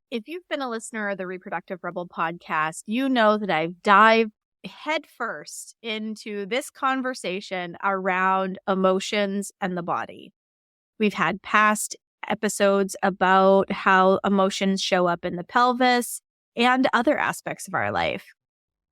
If you've been a listener of the Reproductive Rebel podcast, you know that I've dived headfirst into this conversation around emotions and the body. We've had past episodes about how emotions show up in the pelvis and other aspects of our life.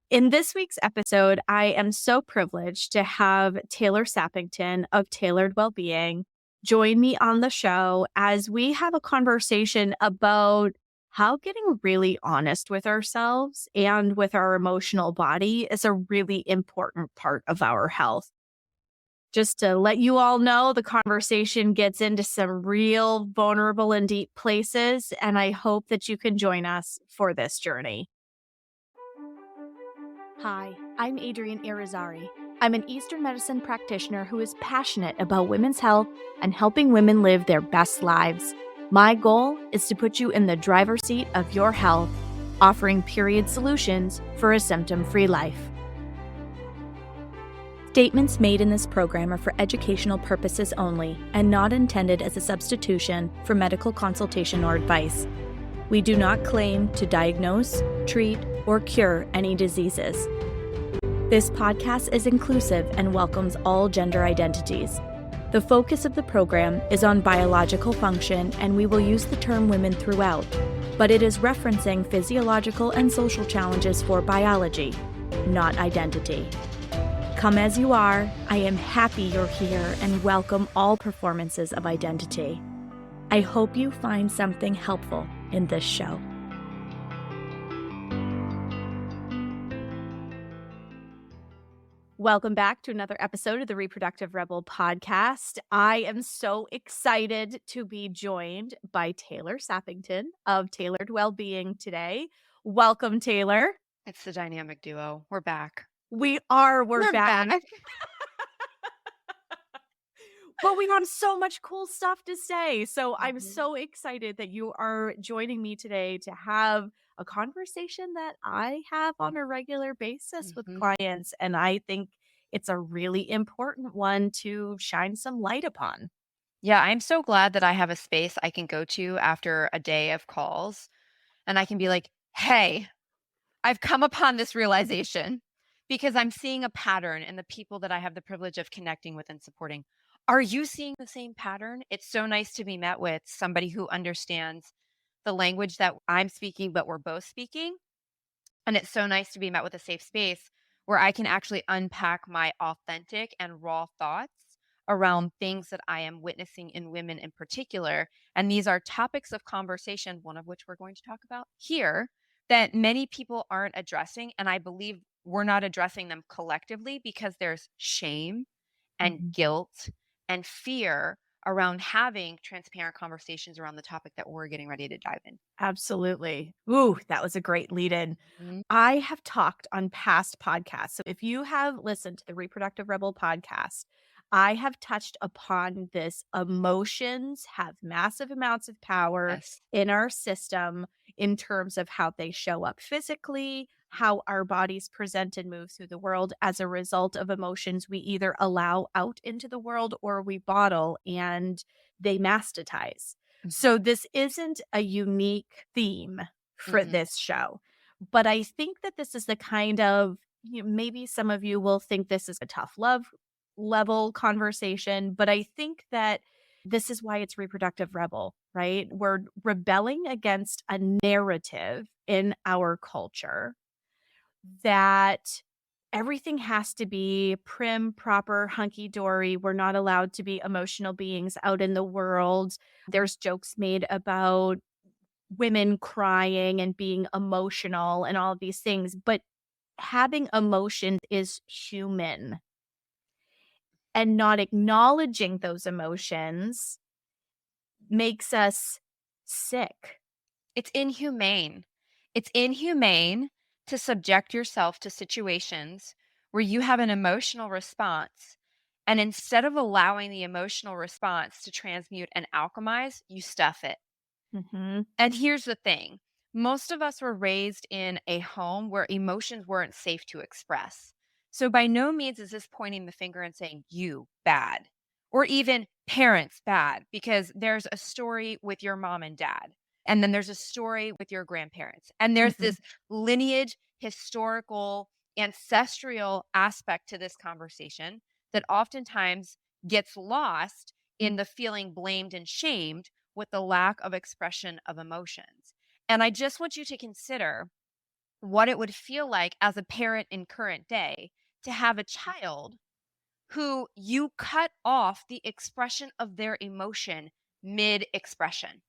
In this week's episode, I am so privileged to have Taylor Sappington of Tailored Wellbeing join me on the show as we have a conversation about how getting really honest with ourselves and with our emotional body is a really important part of our health. Just to let you all know, the conversation gets into some real vulnerable and deep places, and I hope that you can join us for this journey. Hi, I'm Adrienne Irizarry. I'm an Eastern medicine practitioner who is passionate about women's health and helping women live their best lives. My goal is to put you in the driver's seat of your health, offering period solutions for a symptom-free life. Statements made in this program are for educational purposes only and not intended as a substitution for medical consultation or advice. We do not claim to diagnose, treat, or cure any diseases. This podcast is inclusive and welcomes all gender identities. The focus of the program is on biological function, and we will use the term women throughout, but it is referencing physiological and social challenges for biology, not identity. Come as you are, I am happy you're here and welcome all performances of identity. I hope you find something helpful in this show. Welcome back to another episode of the Reproductive Rebel podcast. I am so excited to be joined by Taylor Sappington of Tailored Wellbeing today. Welcome, Taylor. It's the dynamic duo. We're back. We're back. But we have so much cool stuff to say. So I'm so excited that you are joining me today to have a conversation that I have on a regular basis with clients. And I think it's a really important one to shine some light upon. Yeah, I'm so glad that I have a space I can go to after a day of calls and I can be like, hey, I've come upon this realization because I'm seeing a pattern in the people that I have the privilege of connecting with and supporting. Are you seeing the same pattern? It's so nice to be met with somebody who understands the language that I'm speaking, but we're both speaking. And it's so nice to be met with a safe space where I can actually unpack my authentic and raw thoughts around things that I am witnessing in women in particular. And these are topics of conversation, one of which we're going to talk about here, that many people aren't addressing. And I believe we're not addressing them collectively because there's shame and guilt and fear around having transparent conversations around the topic that we're getting ready to dive in. Absolutely. Ooh, that was a great lead in. I have talked on past podcasts. So if you have listened to the Reproductive Rebel podcast, I have touched upon this. Emotions have massive amounts of power in our system in terms of how they show up physically, how our bodies present and move through the world as a result of emotions we either allow out into the world or we bottle and they mastitize. So this isn't a unique theme for this show, but I think that this is the kind of, maybe some of you will think this is a tough love level conversation, but I think that this is why it's Reproductive Rebel, right? We're rebelling against a narrative in our culture that everything has to be prim, proper, hunky-dory. We're not allowed to be emotional beings out in the world. There's jokes made about women crying and being emotional and all of these things, but having emotions is human. And not acknowledging those emotions makes us sick. It's inhumane. It's inhumane to subject yourself to situations where you have an emotional response. And instead of allowing the emotional response to transmute and alchemize, you stuff it. And here's the thing. Most of us were raised in a home where emotions weren't safe to express. So by no means is this pointing the finger and saying, you bad, or even parents bad, because there's a story with your mom and dad. And then there's a story with your grandparents. And there's Mhm. this lineage, historical, ancestral aspect to this conversation that oftentimes gets lost in the feeling blamed and shamed with the lack of expression of emotions. And I just want you to consider what it would feel like as a parent in current day to have a child who you cut off the expression of their emotion mid expression.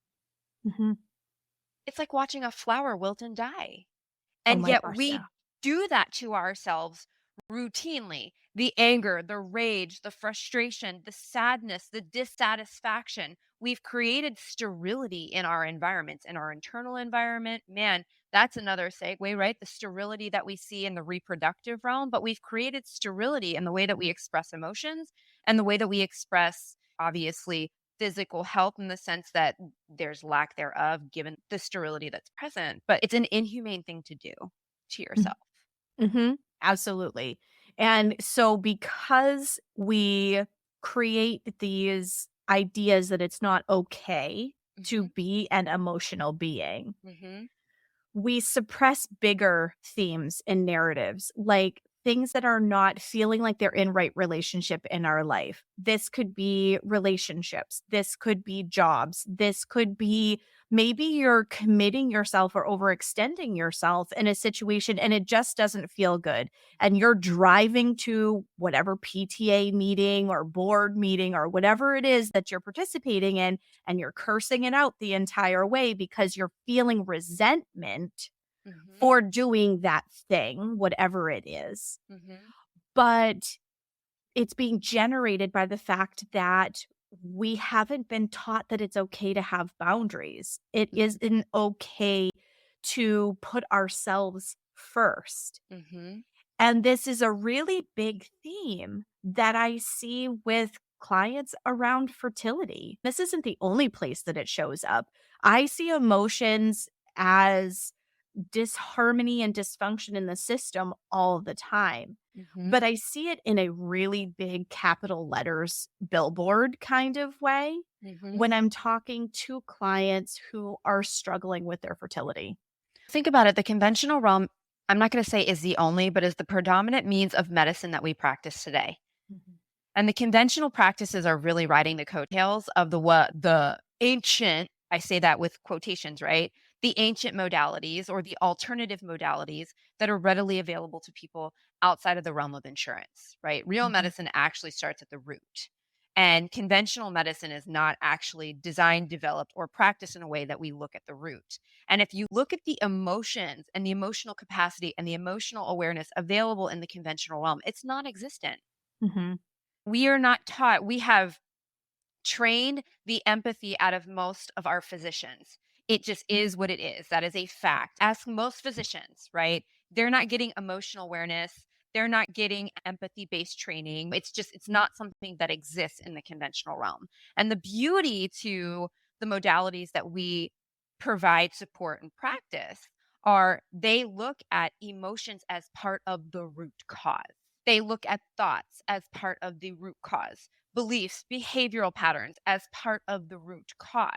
Mhm. It's like watching a flower wilt and die. Oh And my yet gosh, yeah. we do that to ourselves routinely. The anger, the rage, the frustration, the sadness, the dissatisfaction. We've created sterility in our environments, in our internal environment. Man, that's another segue, right? The sterility that we see in the reproductive realm, but we've created sterility in the way that we express emotions and the way that we express, obviously, physical health in the sense that there's lack thereof given the sterility that's present, but it's an inhumane thing to do to Mhm. yourself. Mhm. Absolutely. And so because we create these ideas that it's not okay to Mhm, be an emotional being, mhm, we suppress bigger themes and narratives, like things that are not feeling like they're in right relationship in our life. This could be relationships. This could be jobs. This could be maybe you're committing yourself or overextending yourself in a situation and it just doesn't feel good. And you're driving to whatever PTA meeting or board meeting or whatever it is that you're participating in and you're cursing it out the entire way because you're feeling resentment mhm, for doing that thing, whatever it is. mhm, But it's being generated by the fact that we haven't been taught that it's okay to have boundaries. It isn't okay to put ourselves first. mhm, And this is a really big theme that I see with clients around fertility. This isn't the only place that it shows up. I see emotions as disharmony and dysfunction in the system all the time. mhm, But I see it in a really big capital letters billboard kind of way mhm. when I'm talking to clients who are struggling with their fertility. Think about it, the conventional realm, I'm not gonna say is the only, but is the predominant means of medicine that we practice today. Mhm. And the conventional practices are really riding the coattails of the ancient, I say that with quotations, right? The ancient modalities or the alternative modalities that are readily available to people outside of the realm of insurance, right? Real Mhm. medicine actually starts at the root. And conventional medicine is not actually designed, developed, or practiced in a way that we look at the root. And if you look at the emotions and the emotional capacity and the emotional awareness available in the conventional realm, it's non existent. Mhm. We are not taught. We have trained the empathy out of most of our physicians. It just is what it is. That is a fact. Ask most physicians, right? They're not getting emotional awareness. They're not getting empathy based training. It's not something that exists in the conventional realm. And the beauty to the modalities that we provide support and practice are they look at emotions as part of the root cause. They look at thoughts as part of the root cause, beliefs, behavioral patterns as part of the root cause.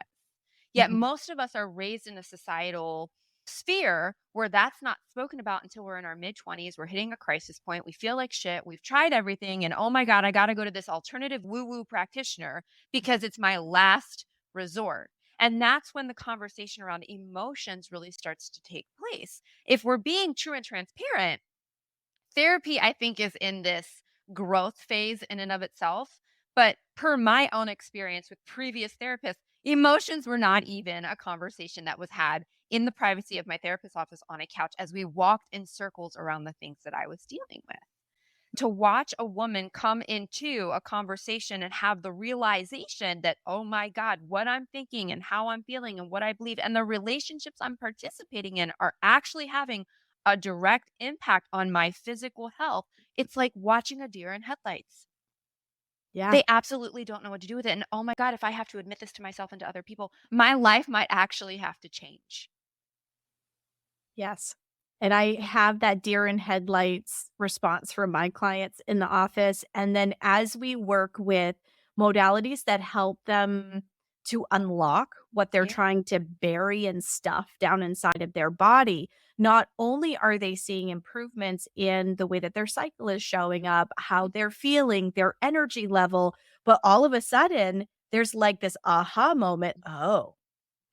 Yet Mhm. most of us are raised in a societal sphere where that's not spoken about until we're in our mid 20s. We're hitting a crisis point. We feel like shit. We've tried everything. And oh my God, I got to go to this alternative woo woo practitioner because it's my last resort. And that's when the conversation around emotions really starts to take place. If we're being true and transparent, therapy, I think, is in this growth phase in and of itself. But per my own experience with previous therapists, emotions were not even a conversation that was had in the privacy of my therapist's office on a couch as we walked in circles around the things that I was dealing with. To watch a woman come into a conversation and have the realization that, oh my God, what I'm thinking and how I'm feeling and what I believe and the relationships I'm participating in are actually having a direct impact on my physical health. It's like watching a deer in headlights. Yeah. They absolutely don't know what to do with it. And oh my God, if I have to admit this to myself and to other people, my life might actually have to change. Yes. And I have that deer in headlights response from my clients in the office. And then as we work with modalities that help them to unlock what they're Yeah. trying to bury and stuff down inside of their body, not only are they seeing improvements in the way that their cycle is showing up, how they're feeling, their energy level, but all of a sudden there's like this aha moment. Oh,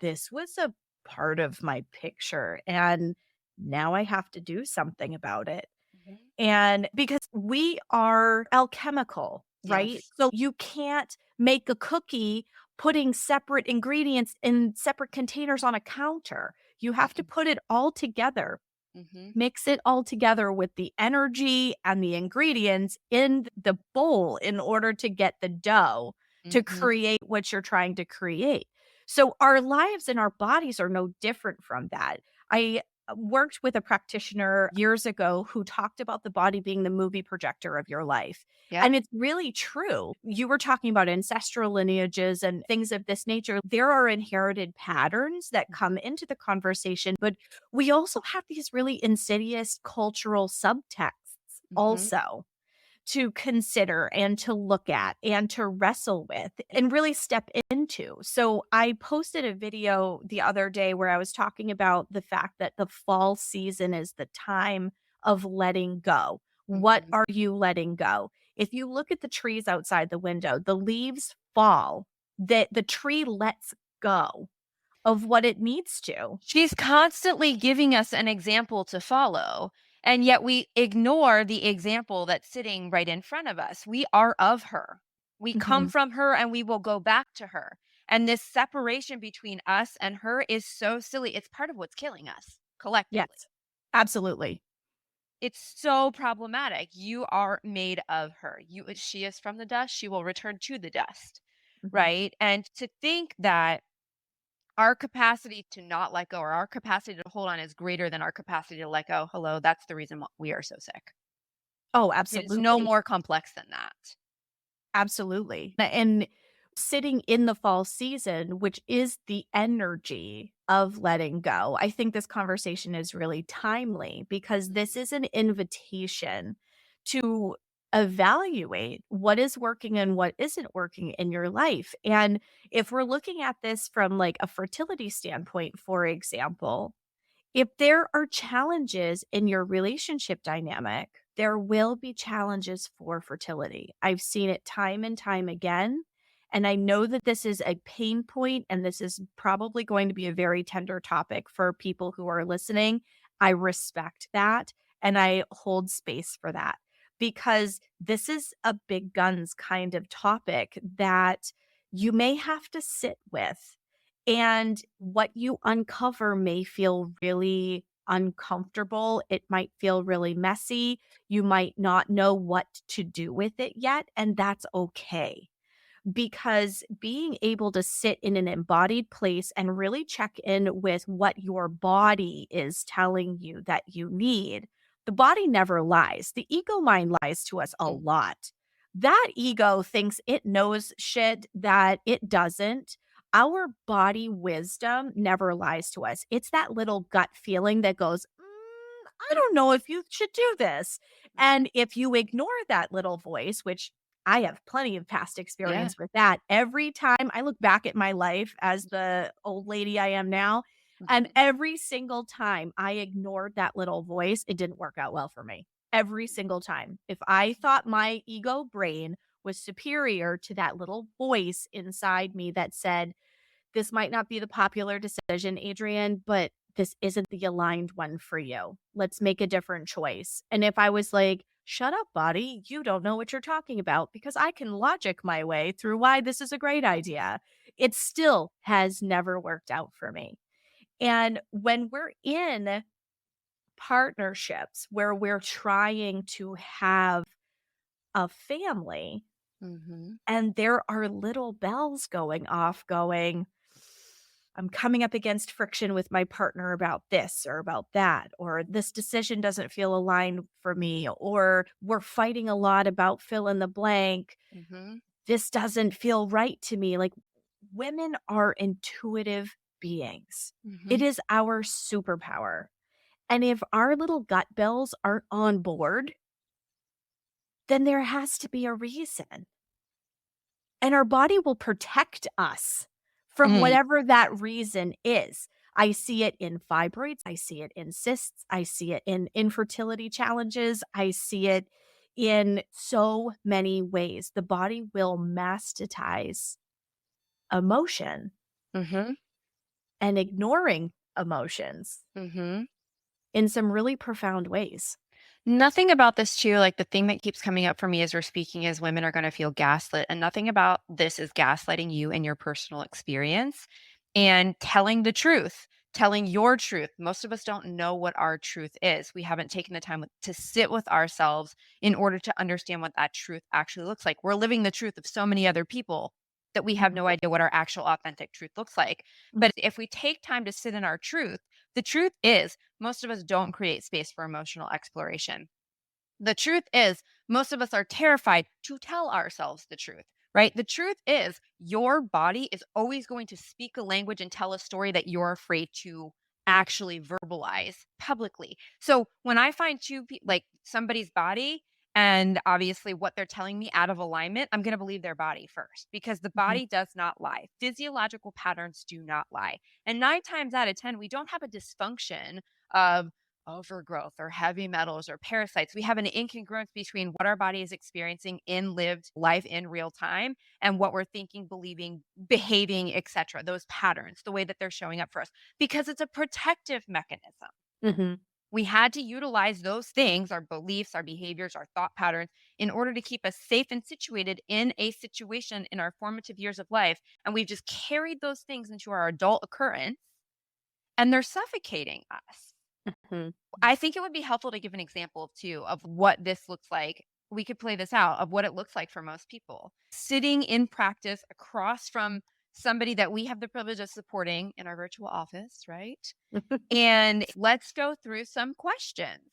this was a part of my picture. And now I have to do something about it. Mhm. And because we are alchemical, right? Yes. So you can't make a cookie putting separate ingredients in separate containers on a counter. You have to Mm-mm. put it all together, Mhm. mix it all together with the energy and the ingredients in the bowl in order to get the dough to Mhm. create what you're trying to create. So our lives and our bodies are no different from that. I worked with a practitioner years ago who talked about the body being the movie projector of your life. Yep. And it's really true. You were talking about ancestral lineages and things of this nature. There are inherited patterns that come into the conversation, but we also have these really insidious cultural subtexts Mhm. also to consider and to look at and to wrestle with and really step into. So I posted a video the other day where I was talking about the fact that the fall season is the time of letting go. What Mhm. are you letting go? If you look at the trees outside the window, the leaves fall, that the tree lets go of what it needs to. She's constantly giving us an example to follow, and yet we ignore the example that's sitting right in front of us. We are of her. We come Mhm. from her and we will go back to her. And this separation between us and her is so silly. It's part of what's killing us collectively. Yes, absolutely. It's so problematic. You are made of her. She is from the dust, she will return to the dust, Mhm. right? And to think that our capacity to not let go or our capacity to hold on is greater than our capacity to let go. Hello, that's the reason why we are so sick. Oh, It is no absolutely. more complex than that. Absolutely. And sitting in the fall season, which is the energy of letting go, I think this conversation is really timely because this is an invitation to evaluate what is working and what isn't working in your life. And if we're looking at this from like a fertility standpoint, for example, if there are challenges in your relationship dynamic, there will be challenges for fertility. I've seen it time and time again. And I know that this is a pain point and this is probably going to be a very tender topic for people who are listening. I respect that and I hold space for that because this is a big guns kind of topic that you may have to sit with, and what you uncover may feel really uncomfortable. It might feel really messy. You might not know what to do with it yet. And that's okay, because being able to sit in an embodied place and really check in with what your body is telling you that you need. The body never lies. The ego mind lies to us a Mm. lot. That ego thinks it knows shit that it doesn't. Our body wisdom never lies to us. It's that little gut feeling that goes, I don't know if you should do this. Mhm. And if you ignore that little voice, which I have plenty of past Yeah. experience with that. Every time I look back at my life as the old lady I am now, and Mhm. every single time I ignored that little voice, it didn't work out well for me. Every single time. If I thought my ego brain was superior to that little voice inside me that said, this might not be the popular decision, Adrian, but this isn't the aligned one for you. Let's make a different choice. And if I was like, shut up, body, you don't know what you're talking about because I can logic my way through why this is a great idea, it still has never worked out for me. And when we're in partnerships where we're trying to have a family Mhm. and there are little bells going off, going, I'm coming up against friction with my partner about this or about that, or this decision doesn't feel aligned for me, or we're fighting a lot about fill in the blank. Mhm. This doesn't feel right to me. Like, women are intuitive beings, it Mhm. is our superpower. And if our little gut bells aren't on board, then there has to be a reason. And our body will protect us from Mm, whatever that reason is. I see it in fibroids, I see it in cysts, I see it in infertility challenges, I see it in so many ways. The body will mastitize emotion mhm, and ignoring emotions mhm. in some really profound ways. Nothing about this too, like the thing that keeps coming up for me as we're speaking is women are going to feel gaslit, and nothing about this is gaslighting you and your personal experience and telling the truth, telling your truth. Most of us don't know what our truth is. We haven't taken the time to sit with ourselves in order to understand what that truth actually looks like. We're living the truth of so many other people that we have Mhm. no idea what our actual authentic truth looks like. Mhm. But if we take time to sit in our truth, the truth is most of us don't create space for emotional exploration. The truth is, most of us are terrified to tell ourselves the truth, right? The truth is, your body is always going to speak a language and tell a story that you're afraid to actually verbalize publicly. So when I find like somebody's body and obviously what they're telling me out of alignment, I'm going to believe their body first because the Mhm. body does not lie. Physiological patterns do not lie. And 9 times out of 10, we don't have a dysfunction of overgrowth or heavy metals or parasites. We have an incongruence between what our body is experiencing in lived life in real time and what we're thinking, believing, behaving, etc. Those patterns, the way that they're showing up for us, because it's a protective mechanism. Mhm. We had to utilize those things, our beliefs, our behaviors, our thought patterns, in order to keep us safe and situated in a situation in our formative years of life. And we've just carried those things into our adult occurrence and they're suffocating us. Mhm. I think it would be helpful to give an example too of what this looks like. We could play this out of what it looks like for most people. Sitting in practice across from somebody that we have the privilege of supporting in our virtual office, right? And let's go through some questions.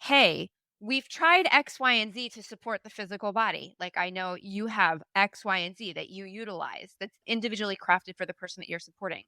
Hey, we've tried X, Y, and Z to support the physical body. Like I know you have X, Y, and Z that you utilize that's individually crafted for the person that you're supporting.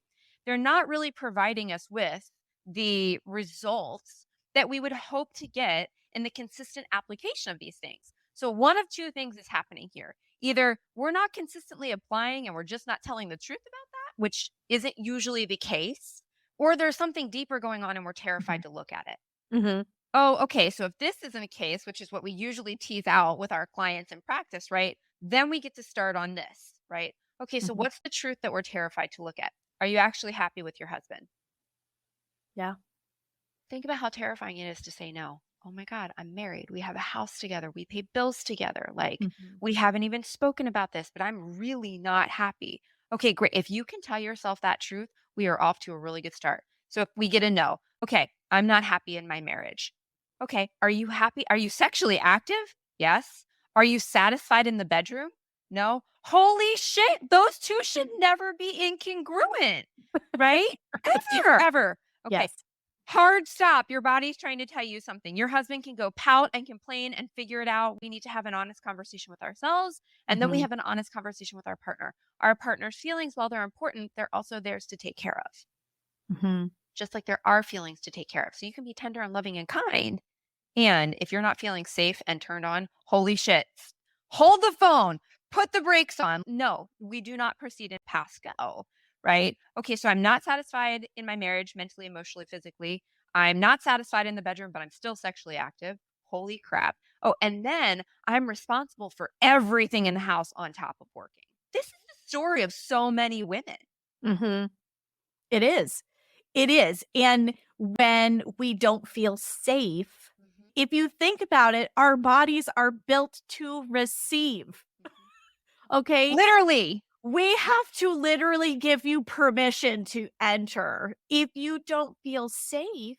They're not really providing us with the results that we would hope to get in the consistent application of these things. So, one of two things is happening here. Either we're not consistently applying and we're just not telling the truth about that, which isn't usually the case, or there's something deeper going on and we're terrified Mhm. to look at it. Mhm. Oh, okay. So if this isn't a case, which is what we usually tease out with our clients in practice, right? Then we get to start on this, right? Okay, so Mhm. what's the truth that we're terrified to look at? Are you actually happy with your husband? Yeah. Think about how terrifying it is to say no. Oh my God, I'm married. We have a house together. We pay bills together. Like, Mhm. we haven't even spoken about this, but I'm really not happy. Okay, great. If you can tell yourself that truth, we are off to a really good start. So if we get a no, okay, I'm not happy in my marriage. Okay, are you happy? Are you sexually active? Yes. Are you satisfied in the bedroom? No. Holy shit, those two should never be incongruent, right? Ever, ever. Okay, Yes. hard stop. Your body's trying to tell you something. Your husband can go pout and complain and figure it out. We need to have an honest conversation with ourselves. And then we Mhm. have an honest conversation with our partner. Our partner's feelings, while they're important, they're also theirs to take care of, Mhm. just like there are feelings to take care of. So you can be tender and loving and kind. And if you're not feeling safe and turned on, holy shit, hold the phone, put the brakes on. No, we do not proceed in pass go, right? Okay, so I'm not satisfied in my marriage, mentally, emotionally, physically. I'm not satisfied in the bedroom, but I'm still sexually active. Holy crap. Oh, and then I'm responsible for everything in the house on top of working. This is the story of so many women. Mhm. It is. It is. And when we don't feel safe, Mhm, if you think about it, our bodies are built to receive. mhm. Okay? Literally. We have to literally give you permission to enter. If you don't feel safe,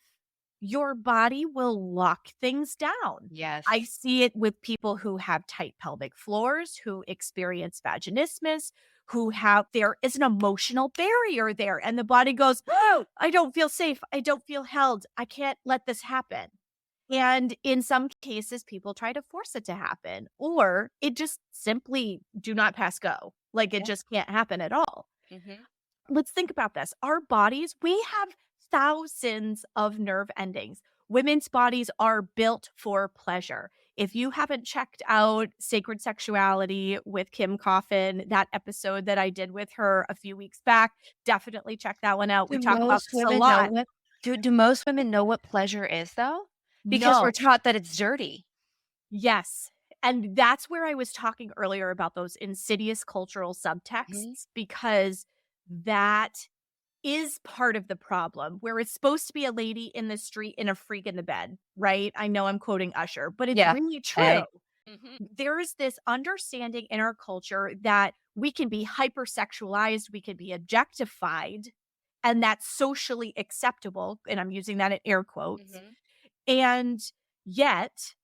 your body will lock things down. Yes. I see it with people who have tight pelvic floors, who experience vaginismus, who have there is an emotional barrier there, and the body goes, "Oh, I don't feel safe. I don't feel held. I can't let this happen." And in some cases, people try to force it to happen, or it just simply do not pass go. Like it Yeah. just can't happen at all. Mhm. Let's think about this. Our bodies, we have thousands of nerve endings. Women's bodies are built for pleasure. If you haven't checked out Sacred Sexuality with Kim Coffin, that episode that I did with her a few weeks back, definitely check that one out. We Do talk about most this a women know lot. what do most women know what pleasure is though? Because we're No. taught that it's dirty. Yes. And that's where I was talking earlier about those insidious cultural Mhm. subtexts, because that is part of the problem, where it's supposed to be a lady in the street and a freak in the bed, right? I know I'm quoting Usher, but it's Yeah. really true. Hey. Mhm. There is this understanding in our culture that we can be hypersexualized, we can be objectified, and that's socially acceptable. And I'm using that in air quotes. Mhm. And yet,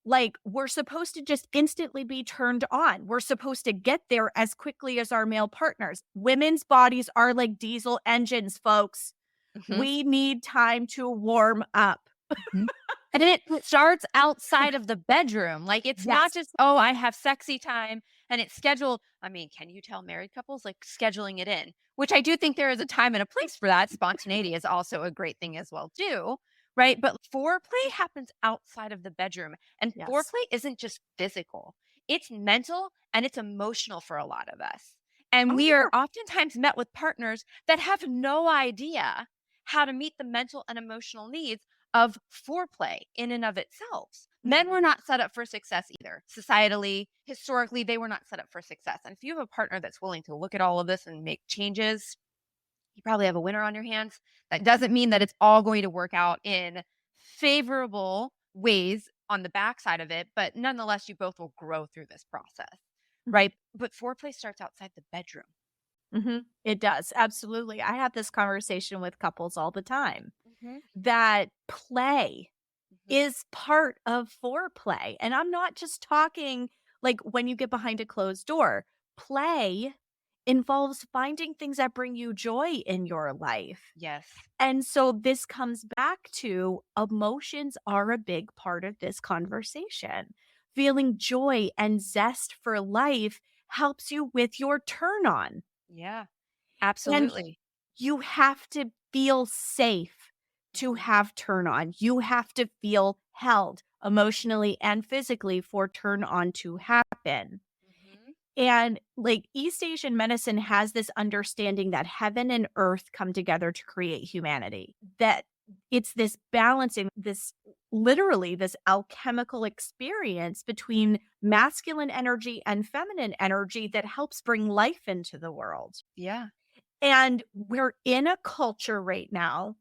like, we're supposed to just instantly be turned on. We're supposed to get there as quickly as our male partners. Women's bodies are like diesel engines, folks. Mhm. We need time to warm up. Mhm. And it starts outside of the bedroom. Like, it's not Yes. just, "Oh, I have sexy time," and it's scheduled. I mean, can you tell married couples, like, scheduling it in? Which I do think there is a time and a place for that. Spontaneity is also a great thing as well too, right? But foreplay happens outside of the bedroom, and Yes. foreplay isn't just physical. It's mental and it's emotional for a lot of us. And Oh, we are yeah. oftentimes met with partners that have no idea how to meet the mental and emotional needs of foreplay in and of itself. Men Mhm. were not set up for success either. Societally, historically, they were not set up for success. And if you have a partner that's willing to look at all of this and make changes, you probably have a winner on your hands. That doesn't mean that it's all going to work out in favorable ways on the backside of it, but nonetheless, you both will grow through this process, Mhm. right? But foreplay starts outside the bedroom. Mhm. It does. Absolutely. I have this conversation with couples all the time, Mhm. that play Mhm. is part of foreplay. And I'm not just talking like when you get behind a closed door. Play involves finding things that bring you joy in your life. Yes. And so this comes back to emotions are a big part of this conversation. Feeling joy and zest for life helps you with your turn on. Yeah. And Absolutely. you have to feel safe to Mhm. have turn on. You have to feel held emotionally and physically for turn on to happen. Mhm. And like East Asian medicine has this understanding that heaven and earth come together to create humanity, that it's this balancing, this literally this alchemical experience between masculine energy and feminine energy that helps bring life into the world. Yeah. And we're in a culture right now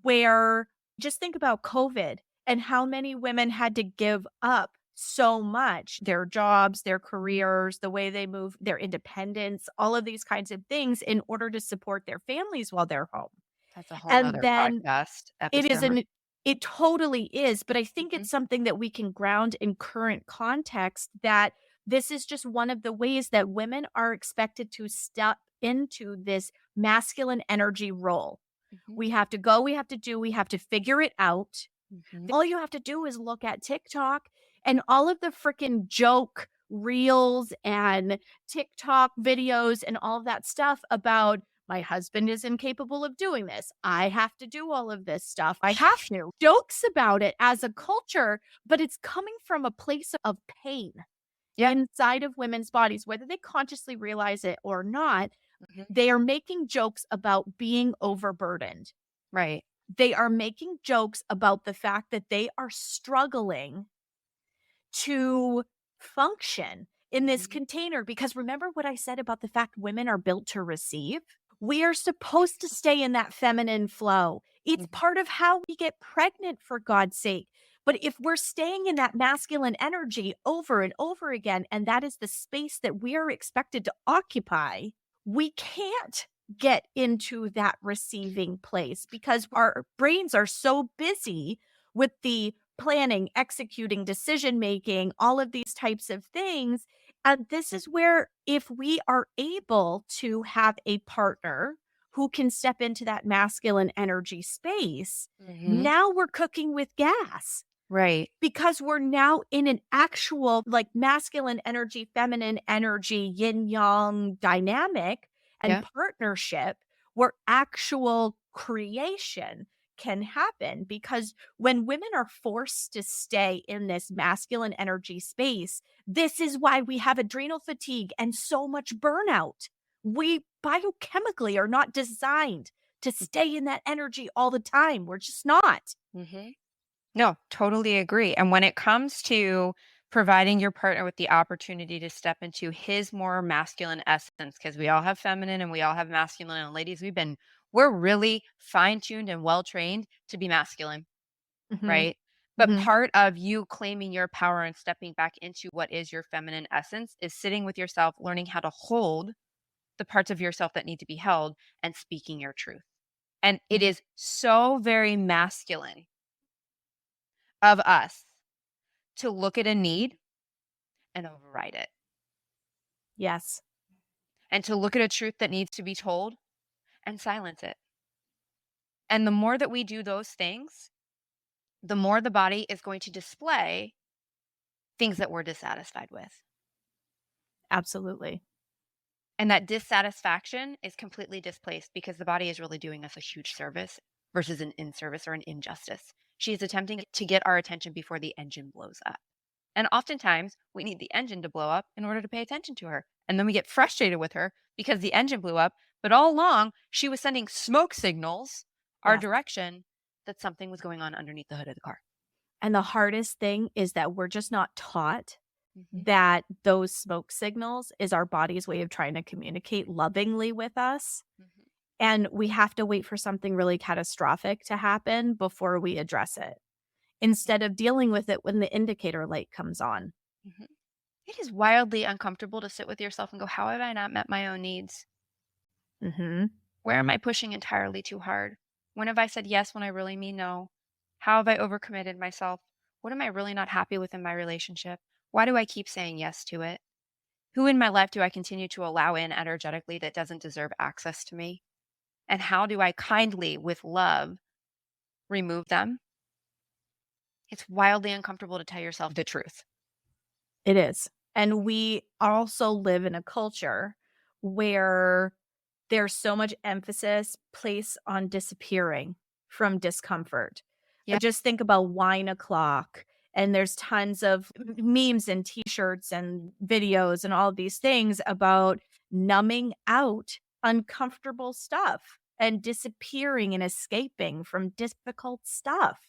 where just think about COVID and how many women had to give up so much their jobs, their Mhm. careers, the way they move, their independence, all of these kinds of things in order to support their families while they're home. That's a whole And nother then podcast it is episode. an it totally is, but I think Mhm. it's something that we can ground in current context, that this is just one of the ways that women are expected to step into this masculine energy role. Mhm. We have to go, we have to do, we have to figure it out. Mhm. All you have to do is look at TikTok and all of the freaking joke reels and TikTok videos and all of that stuff about my husband is incapable of doing this. I have to do all of this stuff. I have to. Jokes about it as a culture, but it's coming from a place of pain Yeah. inside of women's bodies, whether they consciously realize it or not. Mhm. They are making jokes about being overburdened. Right. They are making jokes about the fact that they are struggling to function in this Mhm. container, because remember what I said about the fact women are built to receive? We are supposed to stay in that feminine flow. It's Mhm. part of how we get pregnant, for God's sake. But if we're staying in that masculine energy over and over again, and that is the space that we are expected to occupy, we can't get into that receiving place because our brains are so busy with the planning, executing, decision making, all of these types of things. And this is where, if we are able to have a partner who can step into that masculine energy space, Mhm. now we're cooking with gas, Right. because we're now in an actual like masculine energy, feminine energy, yin yang dynamic and Yeah. partnership where actual creation can happen because when women are forced to stay in this masculine energy space, this is why we have adrenal fatigue and so much burnout. We biochemically are not designed to stay in that energy all the time. We're just not. hmm No, totally agree. And when it comes to providing your partner with the opportunity to step into his more masculine essence, because we all have feminine and we all have masculine, and ladies, we're really fine-tuned and well-trained to be masculine, Mhm. right? But Mhm. part of you claiming your power and stepping back into what is your feminine essence is sitting with yourself, learning how to hold the parts of yourself that need to be held and speaking your truth. And it Mhm. is so very masculine of us to look at a need and override it, Yes, and to look at a truth that needs to be told and silence it. And the more that we do those things, the more the body is going to display things that we're dissatisfied with. absolutely. And that dissatisfaction is completely displaced because the body is really doing us a huge service versus an in service or an injustice. She is attempting to get our attention before the engine blows up. And oftentimes, we need the engine to blow up in order to pay attention to her. And then we get frustrated with her because the engine blew up. But all along, she was sending smoke signals our Yes. direction that something was going on underneath the hood of the car. And the hardest thing is that we're just not taught hmm that those smoke signals is our body's way of trying to communicate lovingly with us. hmm And we have to wait for something really catastrophic to happen before we address it, instead of dealing with it when the indicator light comes on. hmm It is wildly uncomfortable to sit with yourself and go, how have I not met my own needs? Mhm. Where am I pushing entirely too hard? When have I said yes when I really mean no? How have I overcommitted myself? What am I really not happy with in my relationship? Why do I keep saying yes to it? Who in my life do I continue to allow in energetically that doesn't deserve access to me? And how do I kindly, with love, remove them? It's wildly uncomfortable to tell yourself the truth. It is. And we also live in a culture where there's so much emphasis placed on disappearing from discomfort. Yeah. Just think about wine o'clock, and there's tons of memes and t-shirts and videos and all of these things about numbing out uncomfortable stuff and disappearing and escaping from difficult stuff.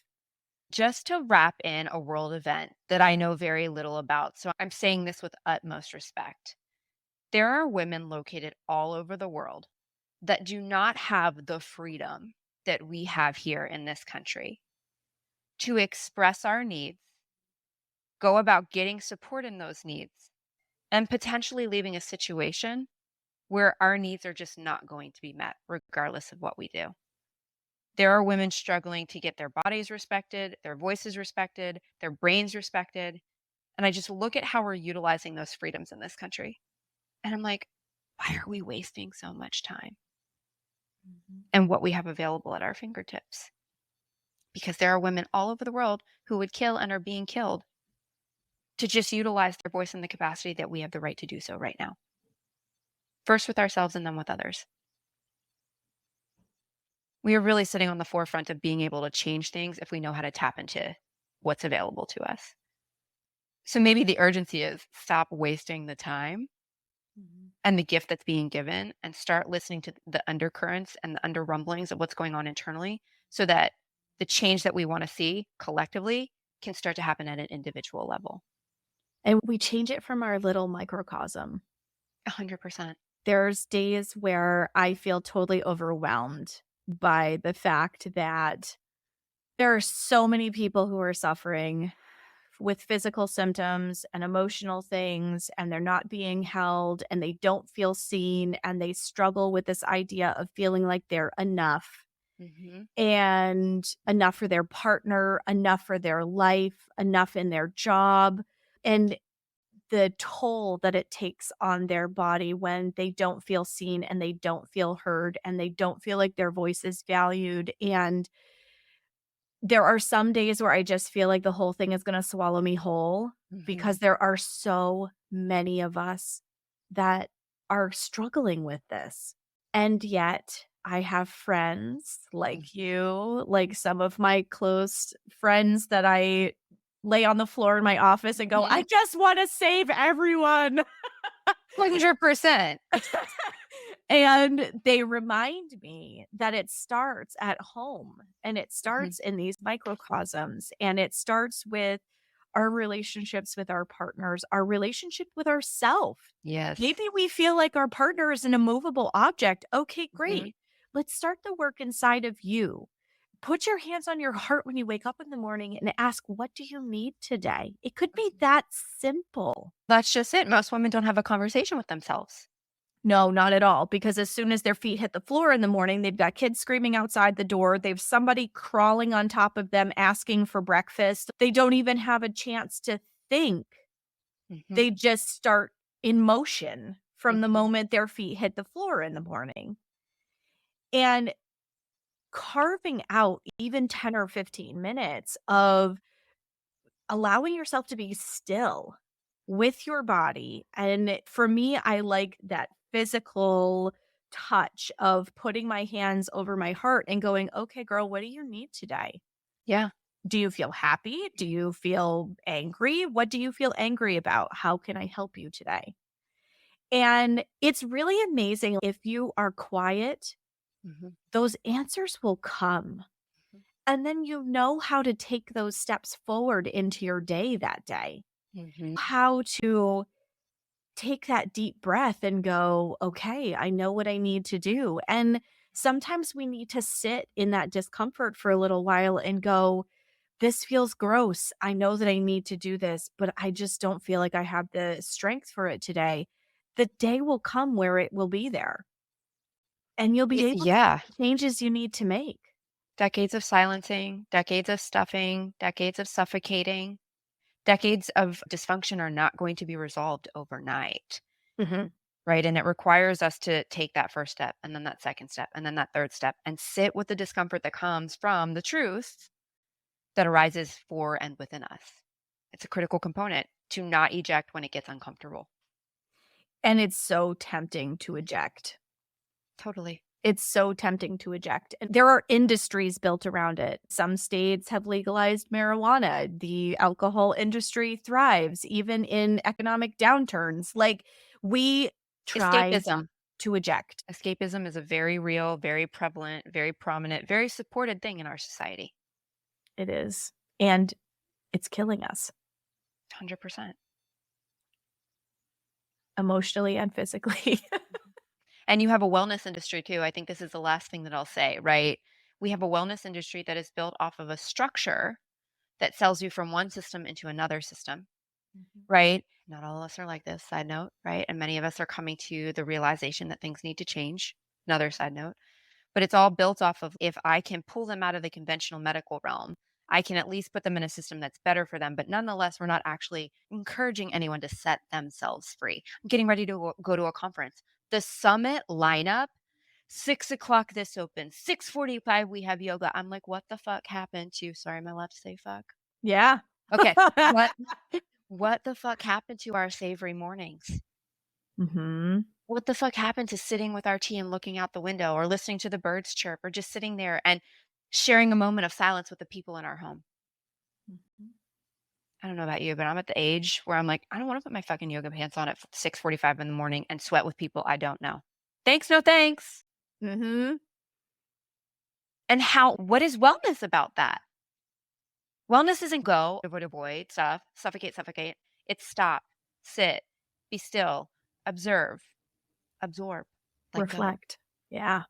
Just to wrap in a world event that I know very little about, so I'm saying this with utmost respect. There are women located all over the world that do not have the freedom that we have here in this country to express our needs, go about getting support in those needs, and potentially leaving a situation where our needs are just not going to be met, regardless of what we do. There are women struggling to get their bodies respected, their voices respected, their brains respected. And I just look at how we're utilizing those freedoms in this country. And I'm like, why are we wasting so much time Mhm. and what we have available at our fingertips? Because there are women all over the world who would kill and are being killed to just utilize their voice in the capacity that we have the right to do so right now. First with ourselves and then with others. We are really sitting on the forefront of being able to change things if we know how to tap into what's available to us. So maybe the urgency is stop wasting the time Mhm. and the gift that's being given and start listening to the undercurrents and the under rumblings of what's going on internally so that the change that we want to see collectively can start to happen at an individual level. And we change it from our little microcosm. 100%. There's days where I feel totally overwhelmed by the fact that there are so many people who are suffering with physical symptoms and emotional things, and they're not being held and they don't feel seen, and they struggle with this idea of feeling like they're enough hmm and enough for their partner, enough for their life, enough in their job. And the toll that it takes on their body when they don't feel seen and they don't feel heard and they don't feel like their voice is valued. And there are some days where I just feel like the whole thing is gonna swallow me whole hmm because there are so many of us that are struggling with this. And yet I have friends Mm. like you, like some of my close friends that I lay on the floor in my office and go, "I Mhm. just wanna save everyone." 100%. And they remind me that it starts at home and it Mhm. starts in these microcosms and it starts with our relationships with our partners, our relationship with ourself. Yes. Maybe we feel like our partner is an immovable object. Okay, Mhm. great. Let's start the work inside of you. Put your hands on your heart when you wake up in the morning and ask, what do you need today? It could be Mhm. that simple. That's just it. Most women don't have a conversation with themselves. No, not at all, because as soon as their feet hit the floor in the morning, they've got kids screaming outside the door, they've somebody crawling on top of them asking for breakfast. They don't even have a chance to think. Mhm. They just start in motion from the Mhm. moment their feet hit the floor in the morning. And carving out even 10 or 15 minutes of allowing yourself to be still with your body. And for me, I like that physical touch of putting my hands over my heart and going, okay, girl, what do you need today? Yeah. Do you feel happy? Do you feel angry? What do you feel angry about? How can I help you today? And it's really amazing if you are quiet, Mhm. those answers will come. And then you know how to take those steps forward into your day that day. Mhm. How to take that deep breath and go, okay, I know what I need to do. And sometimes we need to sit in that discomfort for a little while and go, this feels gross. I know that I need to do this, but I just don't feel like I have the strength for it today. The day will come where it will be there and you'll be able to Yeah. make the changes you need to make. Decades of silencing, decades of stuffing, decades of suffocating, decades of dysfunction are not going to be resolved overnight, Mhm. right? And it requires us to take that first step and then that second step and then that third step and sit with the discomfort that comes from the truth that arises for and within us. It's a critical component to not eject when it gets uncomfortable. And it's so tempting to eject. Totally. It's so tempting to eject, and there are industries built around it. Some states have legalized marijuana. The alcohol industry thrives even in economic downturns. Like, we try Escapism. to eject. Escapism is a very real, very prevalent, very prominent, very supported thing in our society. It is, and it's killing us 100%. emotionally and physically. And you have a wellness industry too. I think this is the last thing that I'll say, right? We have a wellness industry that is built off of a structure that sells you from one system into another system, Mhm. right? Not all of us are like this, side note, right? And many of us are coming to the realization that things need to change, another side note. But it's all built off of if I can pull them out of the conventional medical realm, I can at least put them in a system that's better for them. But nonetheless, we're not actually encouraging anyone to set themselves free. I'm getting ready to go to a conference. The summit lineup, 6 o'clock this opens, 6:45 we have yoga. I'm like, what the fuck happened to? Sorry, am I allowed to say fuck? Yeah. Okay, what the fuck happened to our savory mornings? Mhm. What the fuck happened to sitting with our tea and looking out the window or listening to the birds chirp or just sitting there and sharing a moment of silence with the people in our home? Mhm. I don't know about you, but I'm at the age where I'm like, I don't want to put my fucking yoga pants on at 6:45 in the morning and sweat with people I don't know. Thanks, no thanks. Mhm. And what is wellness about that? Wellness isn't go, avoid stuff, suffocate, suffocate. It's stop, sit, be still, observe, absorb, let go. Reflect. Yeah.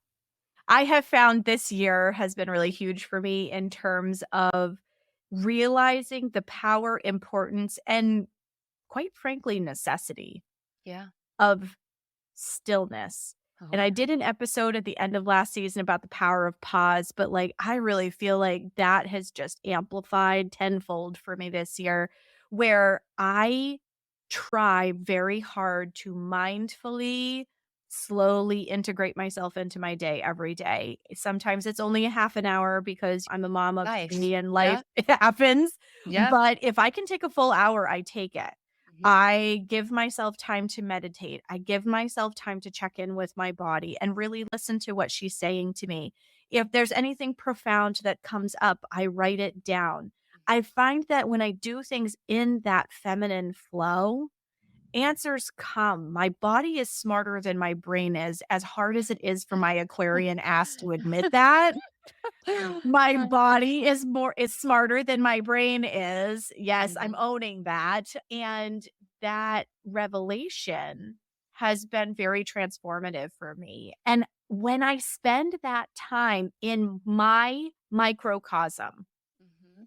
I have found this year has been really huge for me in terms of realizing the power, importance, and quite frankly, necessity Yeah. of stillness. Oh, And I yeah. did an episode at the end of last season about the power of pause, but like I really feel like that has just amplified tenfold for me this year, where I try very hard to mindfully, slowly integrate myself into my day every day. Sometimes it's only a half an hour because I'm a mom of Life. three and life Yeah. happens. Yep. But if I can take a full hour, I take it. Mhm. I give myself time to meditate. I give myself time to check in with my body and really listen to what she's saying to me. If there's anything profound that comes up, I write it down. I find that when I do things in that feminine flow, answers come. My body is smarter than my brain is, as hard as it is for my Aquarian ass to admit that. My body is smarter than my brain is. Yes, I'm Mhm. owning that, and that revelation has been very transformative for me, and when I spend that time in my microcosm, Mhm.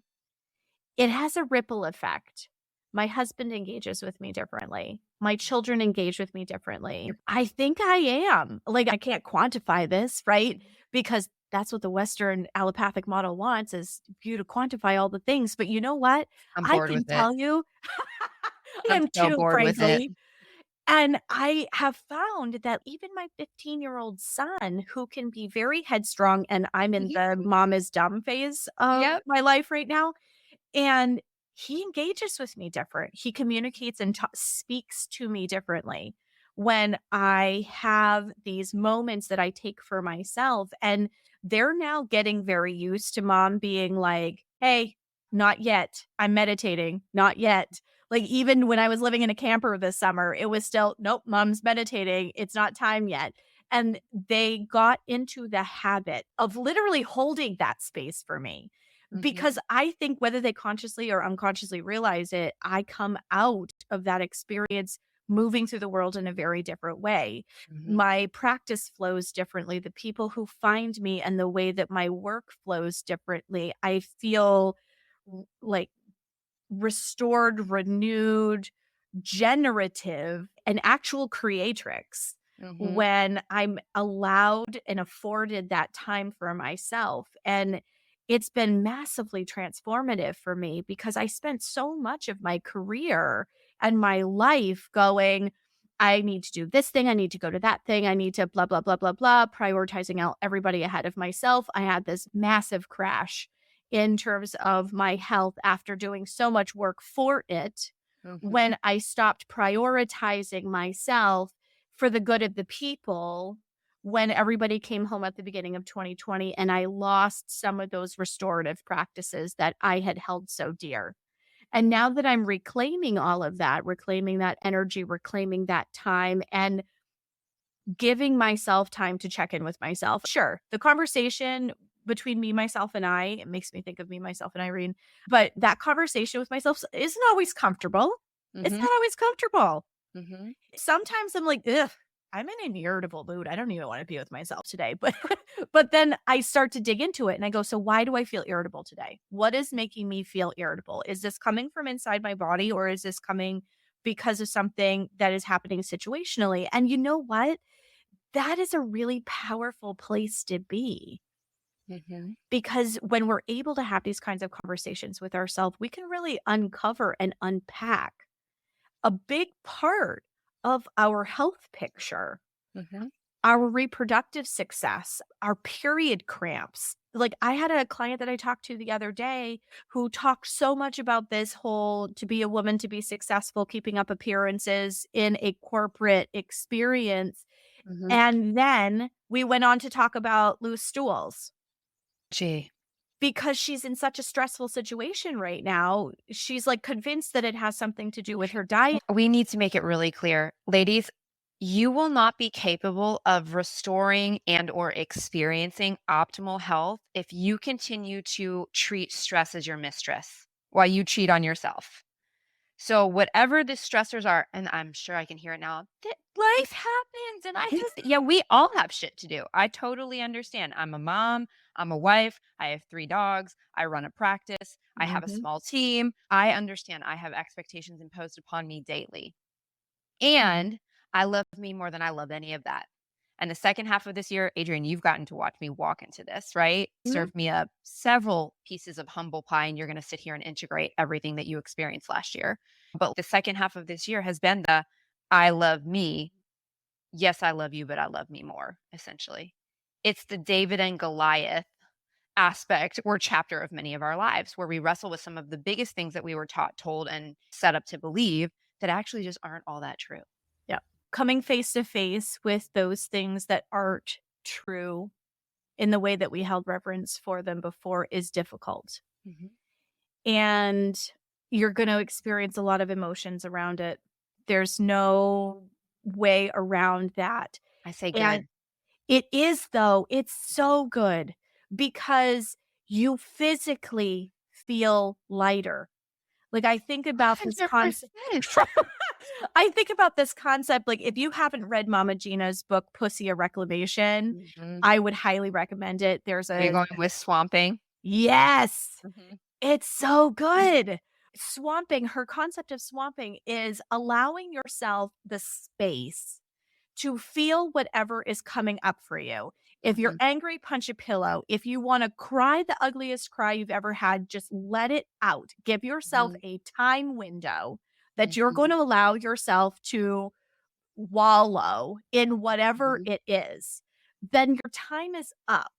it has a ripple effect. My husband engages with me differently. My children engage with me differently. I think I am. Like, I can't quantify this, right? Mhm. Because that's what the Western allopathic model wants is you to quantify all the things. But you know what? I'm I bored can with it. tell you, I I'm am so too, bored with it. frankly. And I have found that even my 15-year-old son, who can be very headstrong, and I'm in Mhm. the mom is dumb phase of Yep. my life right now, and he engages with me different. He communicates and speaks to me differently when I have these moments that I take for myself. And they're now getting very used to mom being like, hey, not yet. I'm meditating. Not yet. Like, even when I was living in a camper this summer, it was still, nope, mom's meditating. It's not time yet. And they got into the habit of literally holding that space for me because Mhm. I think whether they consciously or unconsciously realize it, I come out of that experience moving through the world in a very different way. Mhm. My practice flows differently. The people who find me and the way that my work flows differently, I feel like restored, renewed, generative, an actual creatrix Mhm. when I'm allowed and afforded that time for myself. And it's been massively transformative for me because I spent so much of my career and my life going, I need to do this thing. I need to go to that thing. I need to blah, blah, blah, blah, blah, prioritizing out everybody ahead of myself. I had this massive crash in terms of my health after doing so much work for it Mhm. when I stopped prioritizing myself for the good of the people when everybody came home at the beginning of 2020 and I lost some of those restorative practices that I had held so dear. And now that I'm reclaiming all of that, reclaiming that energy, reclaiming that time, and giving myself time to check in with myself. Sure, the conversation between me, myself, and I, it makes me think of me, myself, and Irene, but that conversation with myself isn't always comfortable. It's Mhm. not always comfortable. Mhm. Sometimes I'm like, ugh, I'm in an irritable mood. I don't even want to be with myself today. But but then I start to dig into it and I go, so why do I feel irritable today? What is making me feel irritable? Is this coming from inside my body or is this coming because of something that is happening situationally? And you know what? That is a really powerful place to be Mhm. because when we're able to have these kinds of conversations with ourselves, we can really uncover and unpack a big part of our health picture, Mhm. our reproductive success, our period cramps. Like, I had a client that I talked to the other day who talked so much about this whole to be a woman, to be successful, keeping up appearances in a corporate experience. Mhm. And then we went on to talk about loose stools Gee. because she's in such a stressful situation right now. She's like convinced that it has something to do with her diet. We need to make it really clear. Ladies, you will not be capable of restoring and or experiencing optimal health if you continue to treat stress as your mistress while you cheat on yourself. So whatever the stressors are, and I'm sure I can hear it now, life happens and I just yeah, we all have shit to do. I totally understand. I'm a mom, I'm a wife, I have 3 dogs, I run a practice, I have a Mhm, small team. I understand I have expectations imposed upon me daily. mhm, And I love me more than I love any of that. And the second half of this year, Adrian, you've gotten to watch me walk into this, right? mhm, Serve me up several pieces of humble pie, and you're going to sit here and integrate everything that you experienced last year. But the second half of this year has been the I love me. Yes, I love you, but I love me more, essentially. It's the David and Goliath aspect or chapter of many of our lives where we wrestle with some of the biggest things that we were taught, told, and set up to believe that actually just aren't all that true. Yeah. Coming face to face with those things that aren't true in the way that we held reverence for them before is difficult. Mhm. And you're going to experience a lot of emotions around it. There's no way around that. I say And good. it is, though, it's so good because you physically feel lighter. Like, I think about this concept. 100%. I think about this concept, like, if you haven't read Mama Gina's book, Pussy: A Reclamation, Mhm. I would highly recommend it. There's Are you a going with swamping? yes. Mhm. It's so good. Swamping, her concept of swamping is allowing yourself the space to feel whatever is coming up for you. If you're Mhm. angry, punch a pillow. If you want to cry the ugliest cry you've ever had, just let it out. Give yourself Mhm. a time window that you're going Mhm. to allow yourself to wallow in whatever Mhm. it is. Then your time is up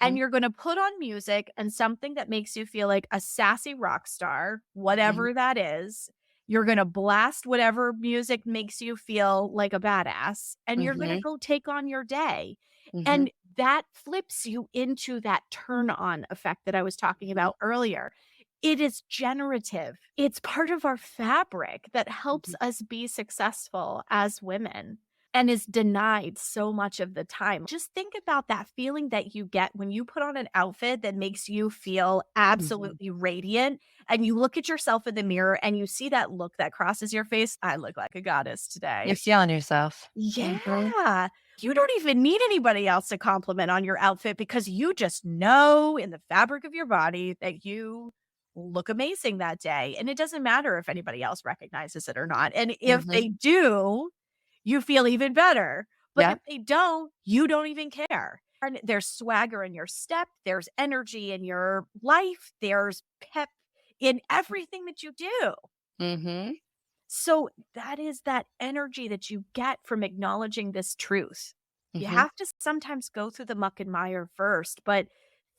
and Mhm. you're gonna put on music and something that makes you feel like a sassy rock star, Mhm. whatever that is. You're gonna blast whatever music makes you feel like a badass, and you're gonna Mhm. go take on your day. Mhm. And that flips you into that turn on effect that I was talking Mhm. about earlier. It is generative. It's part of our fabric that helps Mhm. us be successful as women and is denied so much of the time. Just think about that feeling that you get when you put on an outfit that makes you feel Mhm. absolutely radiant and you look at yourself in the mirror and you see that look that crosses your face. I look like a goddess You're today. feeling yourself. Mhm. Yeah. You don't even need anybody else to compliment on your outfit because you just know in the fabric of your body that you look amazing that day. And it doesn't matter if anybody else recognizes it or not. And if Mhm. they do, you feel even better. But if Yep. they don't, you don't even care. And there's swagger in your step, there's energy in your life, there's pep in everything that you do. Mhm. So that is that energy that you get from acknowledging this truth. You Mhm. have to sometimes go through the muck and mire first, but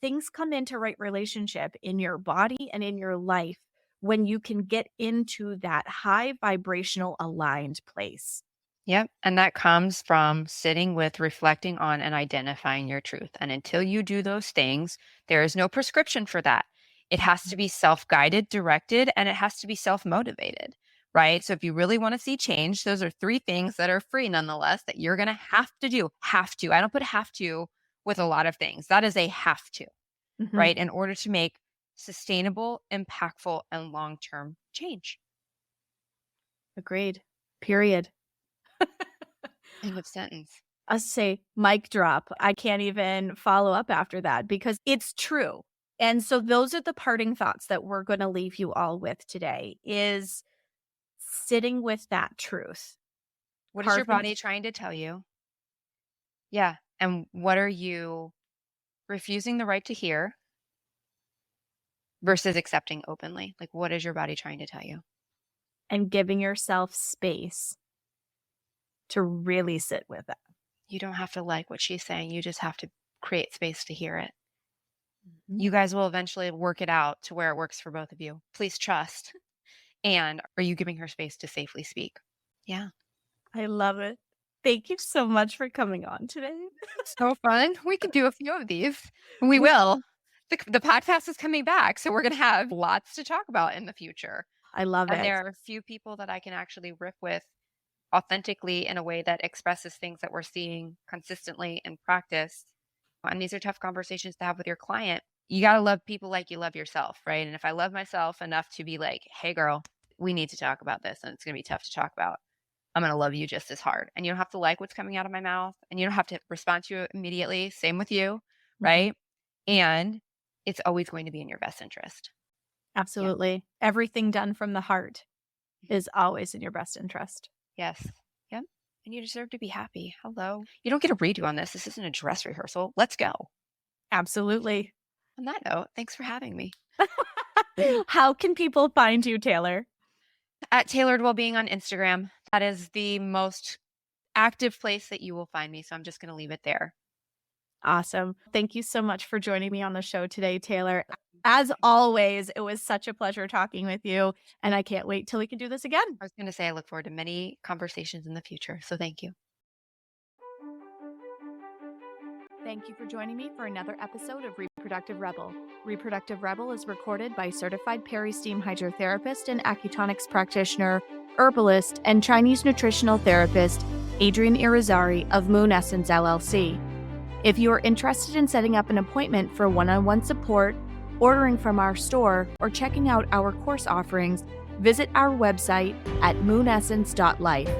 things come into right relationship in your body and in your life when you can get into that high vibrational aligned place. Yep. And that comes from sitting with, reflecting on, and identifying your truth. And until you do those things, there is no prescription for that. It has to be self guided, directed, and it has to be self motivated, right? So if you really want to see change, those are three things that are free nonetheless that you're going to have to do. Have to. I don't put have to with a lot of things. That is a have to, Mhm. right? In order to make sustainable, impactful, and long term change. Agreed. Period. End of sentence. I say mic drop. I can't even follow up after that because it's true. And so those are the parting thoughts that we're going to leave you all with today is sitting with that truth. What is your Carving body trying to tell you? Yeah. And what are you refusing the right to hear versus accepting openly? Like, what is your body trying to tell you? and giving yourself space to really sit with it. You don't have to like what she's saying. You just have to create space to hear it. Mhm. You guys will eventually work it out to where it works for both of you. Please trust. And are you giving her space to safely speak? Yeah. I love it. Thank you so much for coming on today. So fun. We can do a few of these. We will. The podcast is coming back. So we're going to have lots to talk about in the future. I love And it. there are a few people that I can actually riff with authentically in a way that expresses things that we're seeing consistently in practice. And these are tough conversations to have with your client. You got to love people like you love yourself, right? And if I love myself enough to be like, hey, girl, we need to talk about this and it's going to be tough to talk about, I'm going to love you just as hard. And you don't have to like what's coming out of my mouth and you don't have to respond to it immediately. Same with you, Mhm. right? And it's always going to be in your best interest. Yeah. Absolutely. Everything done from the heart Mhm. is always in your best interest. Yes. Yep. And you deserve to be happy. Hello. You don't get a redo on this. This isn't a dress rehearsal. Let's go. Absolutely. On that note, thanks for having me. How can people find you, Taylor? At Tailored Wellbeing on Instagram. That is the most active place that you will find me. So I'm just going to leave it there. Awesome. Thank you so much for joining me on the show today, Taylor. As always, it was such a pleasure talking with you, and I can't wait till we can do this again. I was going to say I look forward to many conversations in the future. So thank you. Thank you for joining me for another episode of Reproductive Rebel. Reproductive Rebel is recorded by certified peri-steam hydrotherapist and acutonics practitioner, herbalist, and Chinese nutritional therapist Adrian Irizarry of Moon Essence LLC. If you are interested in setting up an appointment for one-on-one support, ordering from our store, or checking out our course offerings, visit our website at moonessence.life.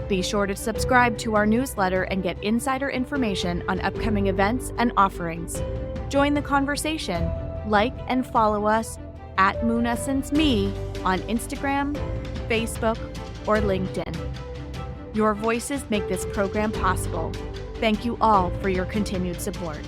Be sure to subscribe to our newsletter and get insider information on upcoming events and offerings. Join the conversation. Like and follow us at Moon Essence Me on Instagram, Facebook, or LinkedIn. Your voices make this program possible. Thank you all for your continued support.